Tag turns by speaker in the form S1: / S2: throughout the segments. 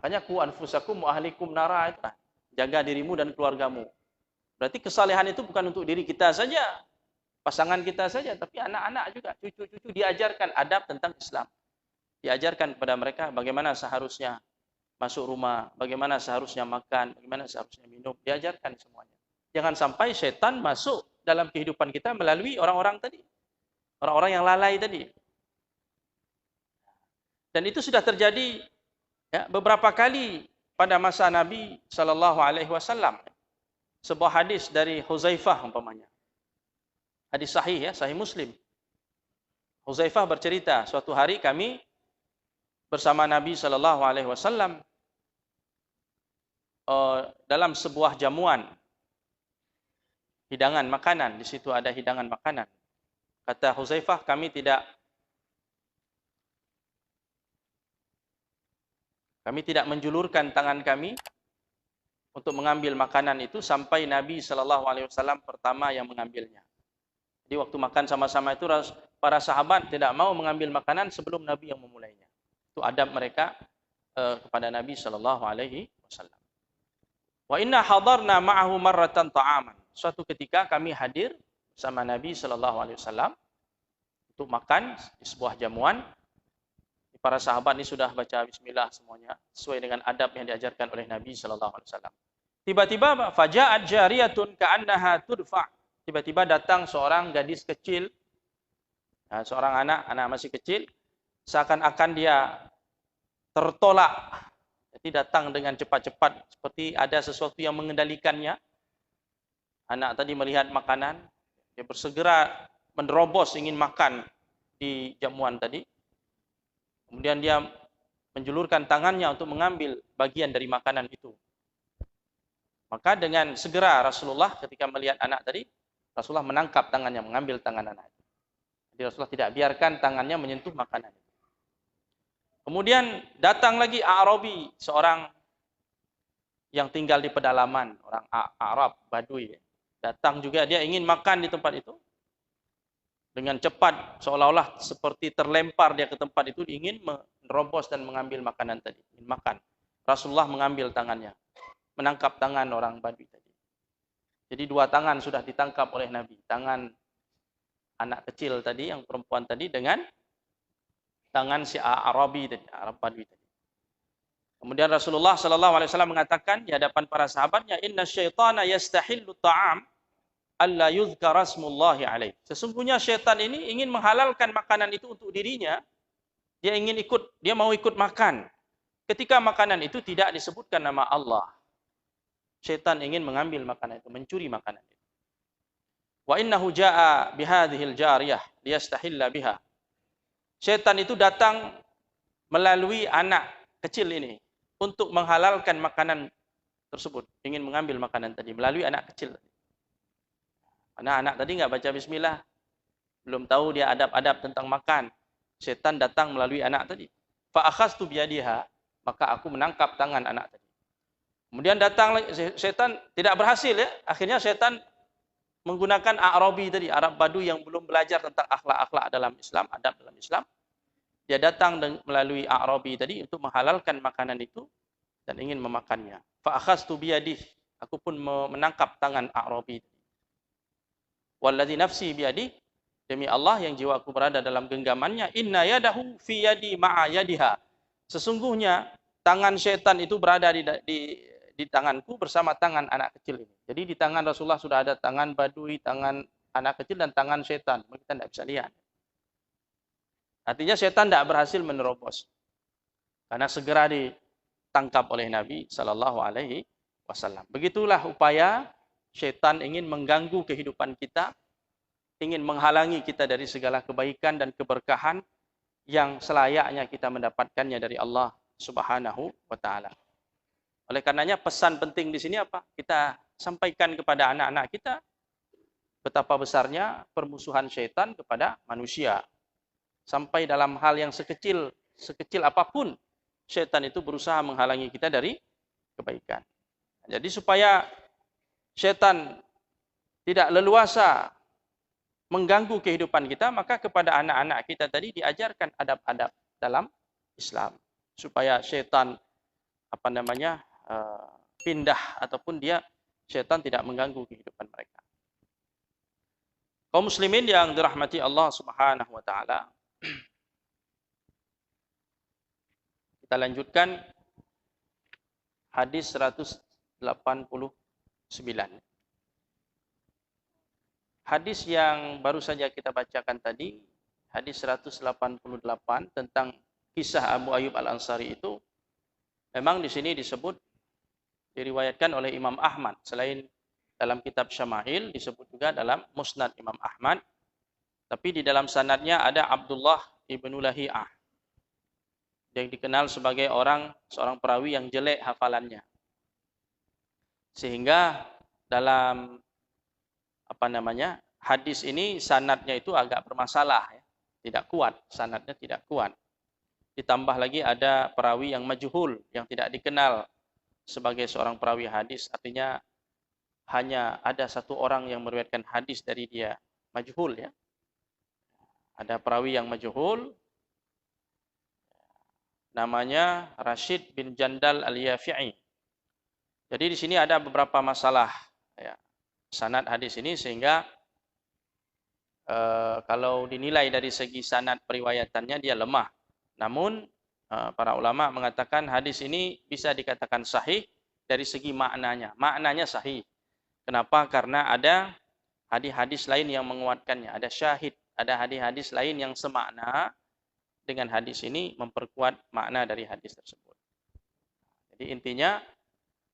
S1: Makanya ku anfusakum wa ahlikum nara, itu jaga dirimu dan keluargamu. Berarti kesalehan itu bukan untuk diri kita saja, pasangan kita saja, tapi anak-anak juga, cucu-cucu diajarkan adab tentang Islam. Diajarkan kepada mereka bagaimana seharusnya masuk rumah, bagaimana seharusnya makan, bagaimana seharusnya minum, diajarkan semuanya. Jangan sampai setan masuk dalam kehidupan kita melalui orang-orang tadi. Orang-orang yang lalai tadi. Dan itu sudah terjadi ya, beberapa kali pada masa Nabi SAW. Sebuah hadis dari Huzaifah umpamanya. Hadis sahih ya, sahih Muslim. Huzaifah bercerita, suatu hari kami bersama Nabi SAW dalam sebuah jamuan, hidangan makanan. Di situ ada hidangan makanan. Kata Huzaifah, kami tidak menjulurkan tangan kami untuk mengambil makanan itu sampai Nabi SAW pertama yang mengambilnya. Jadi waktu makan sama-sama itu para sahabat tidak mau mengambil makanan sebelum Nabi yang memulainya. Itu adab mereka kepada Nabi SAW. Wa inna hadarna ma'ahu marratan ta'aman. Suatu ketika kami hadir bersama Nabi SAW untuk makan di sebuah jamuan. Para sahabat ini sudah baca bismillah semuanya sesuai dengan adab yang diajarkan oleh Nabi SAW. Tiba-tiba faja'at jariyatun ka'annaha tudfa'. Tiba-tiba datang seorang gadis kecil, seorang anak masih kecil, seakan-akan dia tertolak. Jadi datang dengan cepat-cepat seperti ada sesuatu yang mengendalikannya. Anak tadi melihat makanan, dia bersegera menerobos ingin makan di jamuan tadi. Kemudian dia menjulurkan tangannya untuk mengambil bagian dari makanan itu. Maka dengan segera Rasulullah ketika melihat anak tadi, Rasulullah menangkap tangannya, mengambil tangan anak itu. Jadi Rasulullah tidak biarkan tangannya menyentuh makanan itu. Kemudian datang lagi Arabi, seorang yang tinggal di pedalaman, orang Arab, Badui. Datang juga, dia ingin makan di tempat itu. Dengan cepat, seolah-olah seperti terlempar dia ke tempat itu, ingin menerobos dan mengambil makanan tadi, ingin makan. Rasulullah mengambil tangannya, menangkap tangan orang Badui tadi. Jadi dua tangan sudah ditangkap oleh Nabi, tangan anak kecil tadi, yang perempuan tadi, dengan tangan si Arabi tadi, Arab Badui tadi. Kemudian Rasulullah SAW mengatakan di hadapan para sahabatnya, Inna syaitana yastahillu ta'am alla yuzkara smullahi alaih. Sesungguhnya syaitan ini ingin menghalalkan makanan itu untuk dirinya. Dia mau ikut makan. Ketika makanan itu tidak disebutkan nama Allah. Syaitan ingin mengambil makanan itu, mencuri makanan itu. Wa innahu jaa bihadhil jariyah liyastahilla biha. Syaitan itu datang melalui anak kecil ini untuk menghalalkan makanan tersebut, ingin mengambil makanan tadi melalui anak kecil. Anak-anak tadi nggak baca bismillah, belum tahu dia adab-adab tentang makan. Setan datang melalui anak tadi. Fa akhadtu biyadiha, maka aku menangkap tangan anak tadi. Kemudian datang setan, tidak berhasil ya. Akhirnya setan menggunakan Arabi tadi, Arab Badu yang belum belajar tentang akhlak-akhlak dalam Islam, adab dalam Islam. Dia datang melalui Arabi tadi untuk menghalalkan makanan itu dan ingin memakannya. Fa akhadtu biyadihi, aku pun menangkap tangan Arabi tadi. Walladzi nafsi biyadi, demi Allah yang jiwaku berada dalam genggamannya, inna yadahu fi yadi ma'a yadiha. Sesungguhnya tangan syaitan itu berada di tanganku bersama tangan anak kecil ini. Jadi di tangan Rasulullah sudah ada tangan Badui, tangan anak kecil dan tangan syaitan. Kita tidak bisa lihat. Artinya syaitan tidak berhasil menerobos. Karena segera ditangkap oleh Nabi SAW. Begitulah upaya syaitan ingin mengganggu kehidupan kita, ingin menghalangi kita dari segala kebaikan dan keberkahan yang selayaknya kita mendapatkannya dari Allah Subhanahu wa taala. Oleh karenanya pesan penting di sini apa? Kita sampaikan kepada anak-anak kita betapa besarnya permusuhan syaitan kepada manusia. Sampai dalam hal yang sekecil apapun, syaitan itu berusaha menghalangi kita dari kebaikan. Jadi supaya syaitan tidak leluasa mengganggu kehidupan kita, maka kepada anak-anak kita tadi diajarkan adab-adab dalam Islam. Supaya syaitan pindah ataupun syaitan tidak mengganggu kehidupan mereka. Kaum muslimin yang dirahmati Allah Subhanahu wa taala. Kita lanjutkan hadis 189. Hadis yang baru saja kita bacakan tadi, hadis 188 tentang kisah Abu Ayyub Al-Ansari itu, memang di sini disebut, diriwayatkan oleh Imam Ahmad. Selain dalam kitab Syama'il, disebut juga dalam Musnad Imam Ahmad. Tapi di dalam sanadnya ada Abdullah ibnu Lahiyah, yang dikenal sebagai seorang perawi yang jelek hafalannya. Sehingga dalam hadis ini sanadnya itu agak bermasalah, ya. Tidak kuat, sanadnya tidak kuat. Ditambah lagi ada perawi yang majhul, yang tidak dikenal sebagai seorang perawi hadis, artinya hanya ada satu orang yang meriwayatkan hadis dari dia, majhul, ya. Ada perawi yang majhul, namanya Rashid bin Jandal Al-Yafi'i. Jadi di sini ada beberapa masalah, ya, sanad hadis ini, sehingga kalau dinilai dari segi sanad periwayatannya dia lemah. Namun para ulama mengatakan hadis ini bisa dikatakan sahih dari segi maknanya. Maknanya sahih. Kenapa? Karena ada hadis-hadis lain yang menguatkannya. Ada syahid, ada hadis-hadis lain yang semakna dengan hadis ini, memperkuat makna dari hadis tersebut. Jadi intinya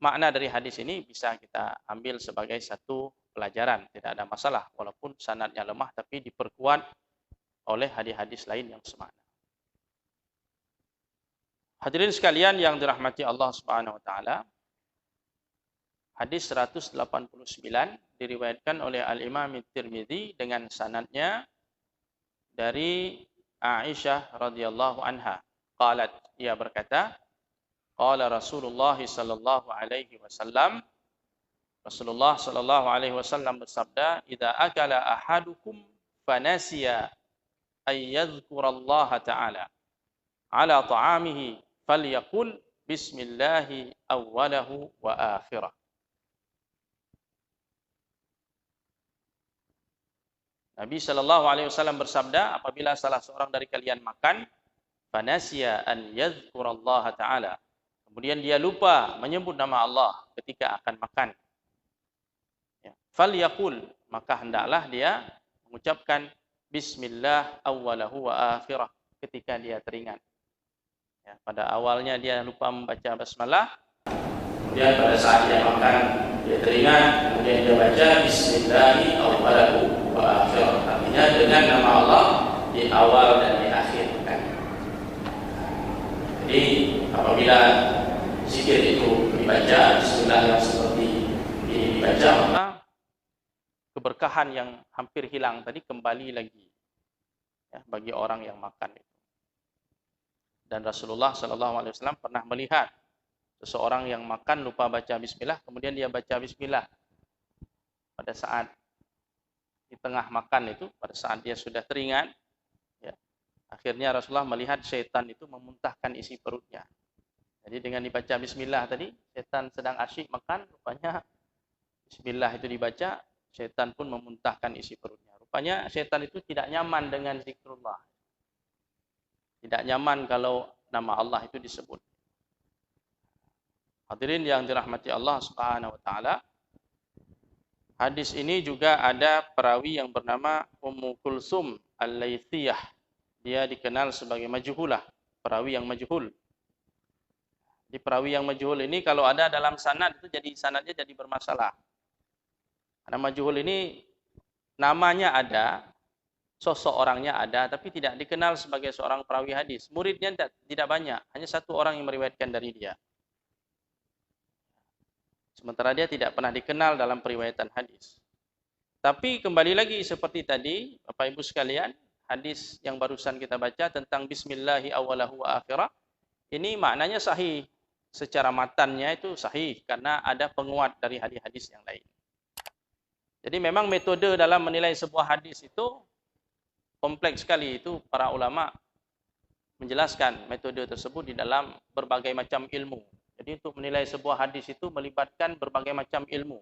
S1: makna dari hadis ini bisa kita ambil sebagai satu pelajaran, tidak ada masalah walaupun sanadnya lemah tapi diperkuat oleh hadis-hadis lain yang semakna. Hadirin sekalian yang dirahmati Allah Subhanahu wa taala, hadis 189 diriwayatkan oleh Al-Imam Tirmidzi dengan sanadnya dari Aisyah radhiyallahu anha. Qalat, ia berkata, qala Rasulullah sallallahu alaihi wasallam, Rasulullah sallallahu alaihi wasallam bersabda, "Idza akala ahadukum fanasiya ay yadhkurallaha ta'ala ala ta'amihi falyaqul bismillahi awwalahu wa akhirah." Nabi sallallahu alaihi wasallam bersabda, apabila salah seorang dari kalian makan, fanasiya an yadhkurallaha ta'ala, kemudian dia lupa menyebut nama Allah ketika akan makan, falyaqul, maka hendaklah dia mengucapkan bismillah awwalahu wa akhirah ketika dia teringat. Ya, pada awalnya dia lupa membaca basmalah, kemudian pada saat dia makan dia teringat, kemudian dia baca bismillahi awwalahu wa akhirah, artinya dengan nama Allah di awal dan di akhir. Jadi apabila zikir itu dibaca, bismillah yang seperti ini dibaca, maka keberkahan yang hampir hilang tadi kembali lagi, ya, bagi orang yang makan itu. Dan Rasulullah SAW pernah melihat seseorang yang makan lupa baca bismillah, kemudian dia baca bismillah pada saat di tengah makan itu, pada saat dia sudah teringat, ya, akhirnya Rasulullah melihat syaitan itu memuntahkan isi perutnya. Jadi dengan dibaca bismillah tadi, syaitan sedang asyik makan, rupanya bismillah itu dibaca, syaitan pun memuntahkan isi perutnya. Rupanya syaitan itu tidak nyaman dengan zikrullah. Tidak nyaman kalau nama Allah itu disebut. Hadirin yang dirahmati Allah Subhanahu wa taala, hadis ini juga ada perawi yang bernama Ummu Kulsum Al-Laitsiyah. Dia dikenal sebagai majhulah, perawi yang majhul. Di perawi yang majhul ini kalau ada dalam sanad itu jadi sanadnya jadi bermasalah. Karena majhul ini namanya ada, sosok orangnya ada, tapi tidak dikenal sebagai seorang perawi hadis. Muridnya tidak banyak, hanya satu orang yang meriwayatkan dari dia. Sementara dia tidak pernah dikenal dalam periwayatan hadis. Tapi kembali lagi seperti tadi, Bapak Ibu sekalian, hadis yang barusan kita baca tentang bismillahi awwalahu wa akhirah, ini maknanya sahih. Secara matannya itu sahih, karena ada penguat dari hadis-hadis yang lain. Jadi memang metode dalam menilai sebuah hadis itu kompleks sekali. Itu para ulama menjelaskan metode tersebut di dalam berbagai macam ilmu. Jadi untuk menilai sebuah hadis itu melibatkan berbagai macam ilmu.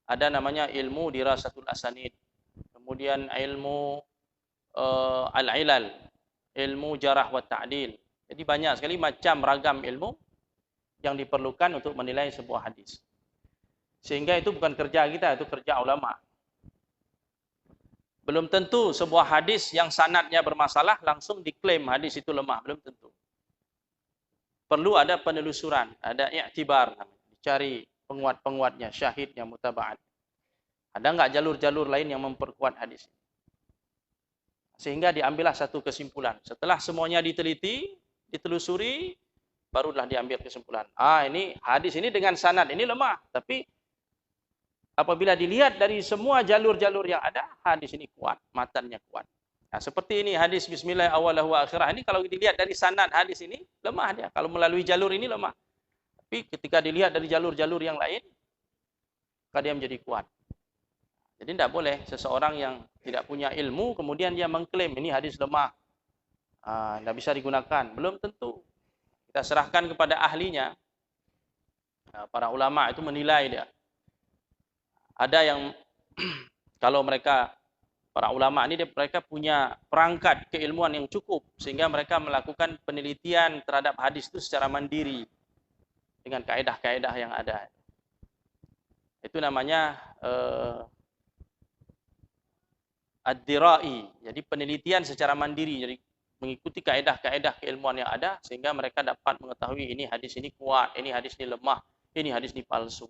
S1: Ada namanya ilmu dirasatul asanid, kemudian ilmu al-ilal, ilmu jarah wa ta'dil. Jadi banyak sekali macam ragam ilmu yang diperlukan untuk menilai sebuah hadis. Sehingga itu bukan kerja kita, itu kerja ulama. Belum tentu sebuah hadis yang sanadnya bermasalah langsung diklaim hadis itu lemah, belum tentu. Perlu ada penelusuran, ada i'tibar, dicari penguat-penguatnya, syahidnya, mutaba'at. Ada enggak jalur-jalur lain yang memperkuat hadis ini? Sehingga diambillah satu kesimpulan. Setelah semuanya diteliti, ditelusuri, barulah diambil kesimpulan. Ini hadis ini dengan sanad ini lemah, tapi apabila dilihat dari semua jalur-jalur yang ada, hadis ini kuat, matannya kuat. Nah, seperti ini hadis bismillah awalahu wa akhirah ini kalau dilihat dari sanad hadis ini lemah dia. Kalau melalui jalur ini lemah. Tapi ketika dilihat dari jalur-jalur yang lain, maka dia menjadi kuat. Jadi tidak boleh seseorang yang tidak punya ilmu kemudian dia mengklaim ini hadis lemah. Tidak bisa digunakan. Belum tentu. Kita serahkan kepada ahlinya. Para ulama itu menilai dia. Ada yang kalau mereka para ulama ini mereka punya perangkat keilmuan yang cukup sehingga mereka melakukan penelitian terhadap hadis itu secara mandiri dengan kaedah-kaedah yang ada. Itu namanya ad-dirai. Jadi penelitian secara mandiri, jadi mengikuti kaedah-kaedah keilmuan yang ada sehingga mereka dapat mengetahui ini hadis ini kuat, ini hadis ini lemah, ini hadis ini palsu.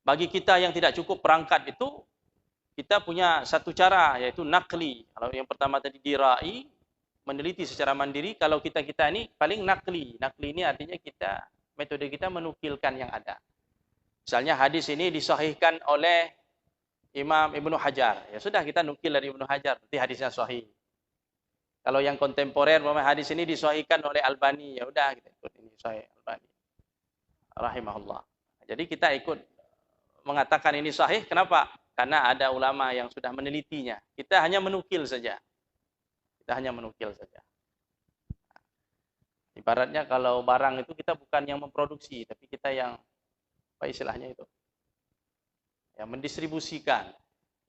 S1: Bagi kita yang tidak cukup perangkat itu, kita punya satu cara, yaitu nakli. Kalau yang pertama tadi dirai, meneliti secara mandiri. Kalau kita ini paling nakli. Nakli ini artinya metode kita menukilkan yang ada. Misalnya hadis ini disahihkan oleh Imam Ibnu Hajar. Ya sudah kita nukil dari Ibnu Hajar, berarti hadisnya sahih. Kalau yang kontemporer, hadis ini disahihkan oleh Albani, ya udah kita ikut ini sahih Albani. Rahimahullah. Jadi kita ikut mengatakan ini sahih, kenapa? Karena ada ulama yang sudah menelitinya. Kita hanya menukil saja. Ibaratnya kalau barang itu kita bukan yang memproduksi, tapi kita yang, apa istilahnya itu? Yang mendistribusikan.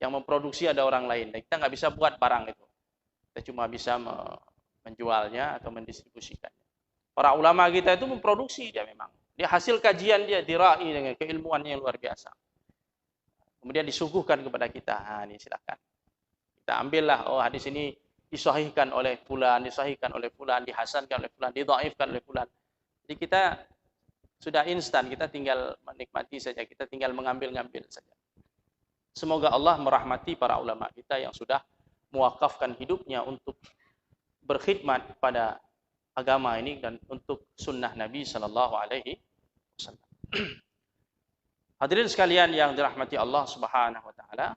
S1: Yang memproduksi ada orang lain. Dan kita nggak bisa buat barang itu. Kita cuma bisa menjualnya atau mendistribusikannya. Para ulama kita itu memproduksi dia memang. Dia hasil kajian dia, dirai dengan keilmuannya yang luar biasa. Kemudian disuguhkan kepada kita. Ini silakan. Kita ambillah, hadis ini disahihkan oleh fulan, dihasankan oleh fulan, didhaifkan oleh fulan. Jadi kita sudah instan, kita tinggal menikmati saja, kita tinggal mengambil-ngambil saja. Semoga Allah merahmati para ulama kita yang sudah mewakafkan hidupnya untuk berkhidmat pada agama ini dan untuk sunnah Nabi sallallahu alaihi wasallam. Hadirin sekalian yang dirahmati Allah Subhanahu wa taala.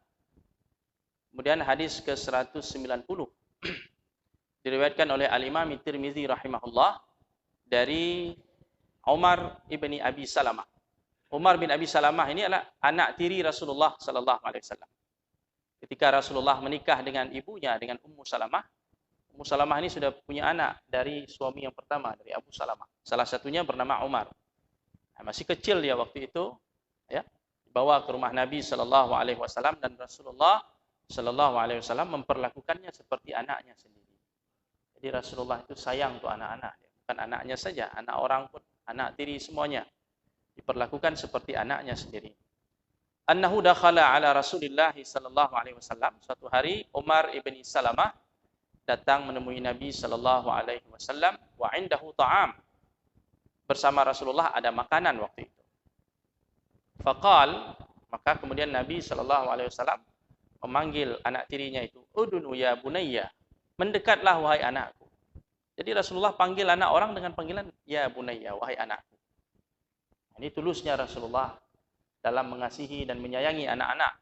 S1: Kemudian hadis ke-190 diriwayatkan oleh Al-Imam Tirmizi rahimahullah dari Umar ibni Abi Salamah. Umar bin Abi Salamah ini adalah anak tiri Rasulullah sallallahu alaihi wasallam. Ketika Rasulullah menikah dengan ibunya, dengan Ummu Salamah, Ummu Salamah ini sudah punya anak dari suami yang pertama, dari Abu Salamah. Salah satunya bernama Umar. Masih kecil dia waktu itu, ya, dibawa ke rumah Nabi sallallahu alaihi wasallam dan Rasulullah sallallahu alaihi wasallam memperlakukannya seperti anaknya sendiri. Jadi Rasulullah itu sayang untuk anak-anak, bukan anaknya saja, anak orang pun, anak tiri semuanya diperlakukan seperti anaknya sendiri. Annahu dakhala ala Rasulillah sallallahu alaihi wasallam. Suatu hari Umar ibni Salamah datang menemui Nabi sallallahu alaihi wasallam wa indahu ta'am. Bersama Rasulullah ada makanan waktu itu. Faqal, maka kemudian Nabi sallallahu alaihi wasallam memanggil anak tirinya itu, udunu ya bunayya, mendekatlah wahai anakku. Jadi Rasulullah panggil anak orang dengan panggilan ya bunayya, wahai anakku. Ini tulusnya Rasulullah dalam mengasihi dan menyayangi anak-anak.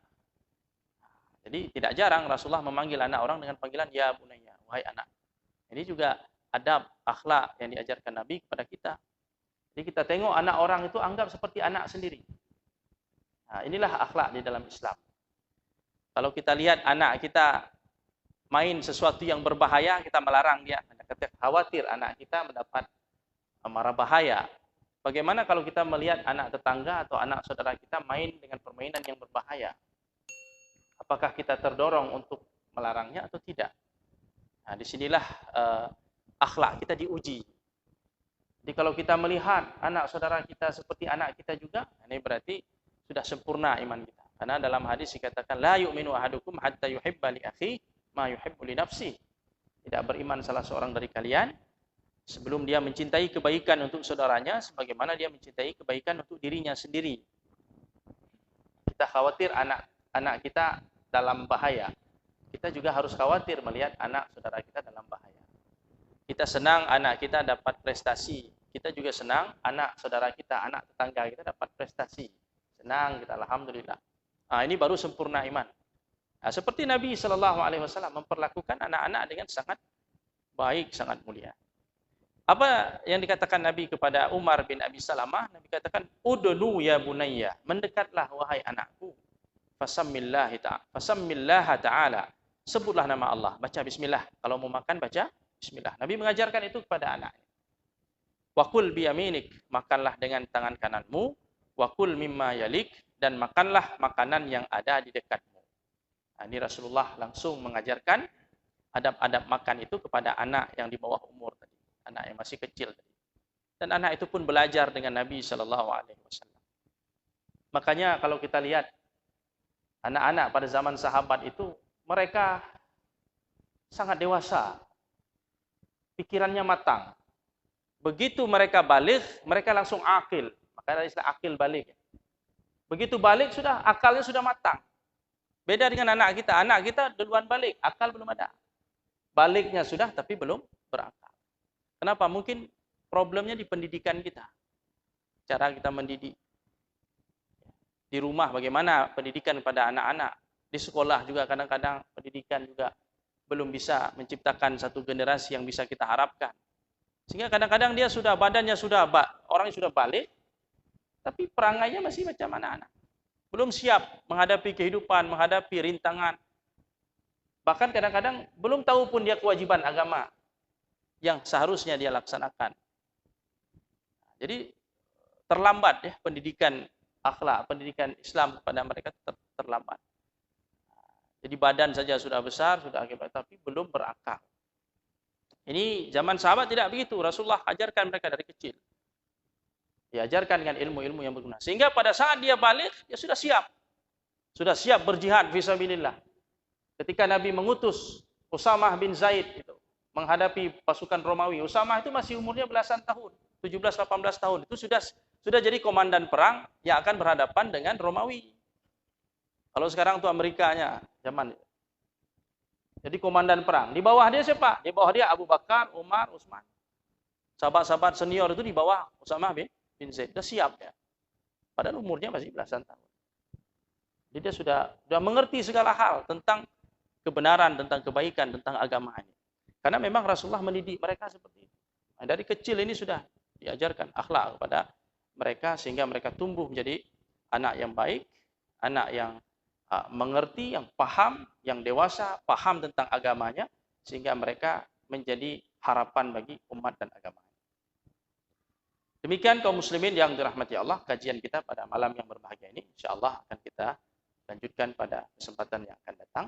S1: Jadi tidak jarang Rasulullah memanggil anak orang dengan panggilan ya bunayya, wahai anak. Ini juga adab akhlak yang diajarkan Nabi kepada kita. Jadi kita tengok anak orang itu anggap seperti anak sendiri. Nah, inilah akhlak di dalam Islam. Kalau kita lihat anak kita main sesuatu yang berbahaya, kita melarang dia. Kita khawatir anak kita mendapat mara bahaya. Bagaimana kalau kita melihat anak tetangga atau anak saudara kita main dengan permainan yang berbahaya? Apakah kita terdorong untuk melarangnya atau tidak? Nah, disinilah akhlak kita diuji. Jadi kalau kita melihat anak saudara kita seperti anak kita juga, ini berarti sudah sempurna iman kita. Karena dalam hadis dikatakan, la yu'minu ahadukum hatta yuhibba li akhi ma yuhibbu li nafsi. Tidak beriman salah seorang dari kalian sebelum dia mencintai kebaikan untuk saudaranya sebagaimana dia mencintai kebaikan untuk dirinya sendiri. Kita khawatir anak kita dalam bahaya. Kita juga harus khawatir melihat anak saudara kita dalam bahaya. Kita senang anak kita dapat prestasi. Kita juga senang anak saudara kita, anak tetangga kita dapat prestasi. Senang kita, alhamdulillah. Nah, ini baru sempurna iman. Nah, seperti Nabi SAW memperlakukan anak-anak dengan sangat baik, sangat mulia. Apa yang dikatakan Nabi kepada Umar bin Abi Salamah? Nabi katakan, udnu ya bunayya, mendekatlah wahai anakku. Fasammillaha ta'ala. Sebutlah nama Allah, baca bismillah. Kalau mau makan, baca bismillah. Nabi mengajarkan itu kepada anaknya. Wakul biyaminik, makanlah dengan tangan kananmu. Wakul mimma yalik, dan makanlah makanan yang ada di dekatmu. Nah, ini Rasulullah langsung mengajarkan adab-adab makan itu kepada anak yang di bawah umur tadi, anak yang masih kecil tadi. Dan anak itu pun belajar dengan Nabi SAW. Makanya kalau kita lihat anak-anak pada zaman sahabat itu, mereka sangat dewasa, pikirannya matang. Begitu mereka balik, mereka langsung akil. Makanya istilah akil balik. Begitu balik sudah akalnya sudah matang. Beda dengan anak kita. Anak kita duluan balik, akal belum ada. Baliknya sudah tapi belum berakal. Kenapa? Mungkin problemnya di pendidikan kita. Cara kita mendidik. Di rumah bagaimana pendidikan pada anak-anak. Di sekolah juga kadang-kadang pendidikan juga belum bisa menciptakan satu generasi yang bisa kita harapkan. Sehingga kadang-kadang dia sudah badannya sudah orangnya sudah balik, tapi perangainya masih macam anak-anak. Belum siap menghadapi kehidupan, menghadapi rintangan. Bahkan kadang-kadang belum tahu pun dia kewajiban agama yang seharusnya dia laksanakan. Jadi terlambat ya pendidikan akhlak, pendidikan Islam kepada mereka terlambat. Jadi badan saja sudah besar, sudah akibat, tapi belum berakal. Ini zaman sahabat tidak begitu. Rasulullah ajarkan mereka dari kecil. Diajarkan dengan ilmu-ilmu yang berguna. Sehingga pada saat dia balik, dia sudah siap. Sudah siap berjihad fisabilillah. Ketika Nabi mengutus Usamah bin Zaid itu menghadapi pasukan Romawi. Usamah itu masih umurnya belasan tahun, 17-18 tahun. Itu sudah jadi komandan perang yang akan berhadapan dengan Romawi. Kalau sekarang itu Amerikanya zaman itu. Jadi komandan perang. Di bawah dia siapa? Di bawah dia Abu Bakar, Umar, Utsman. Sahabat-sahabat senior itu di bawah Usamah bin Zaid. Sudah siap ya. Padahal umurnya masih belasan tahun. Jadi dia sudah mengerti segala hal tentang kebenaran, tentang kebaikan, tentang agamanya. Karena memang Rasulullah mendidik mereka seperti itu. Nah, dari kecil ini sudah diajarkan akhlak kepada mereka sehingga mereka tumbuh menjadi anak yang baik, anak yang mengerti, yang paham, yang dewasa, paham tentang agamanya, sehingga mereka menjadi harapan bagi umat dan agama. Demikian kaum muslimin yang dirahmati Allah, kajian kita pada malam yang berbahagia ini, insyaallah akan kita lanjutkan pada kesempatan yang akan datang.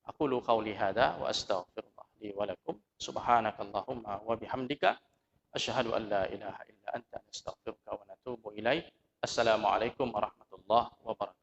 S1: Aqulu qauli hadza wa astaghfirullah li wa lakum. Subhanakallahumma wa bihamdika asyhadu an la ilaha illa anta astaghfiruka wa atubu ilaik. Assalamualaikum warahmatullahi wabarakatuh.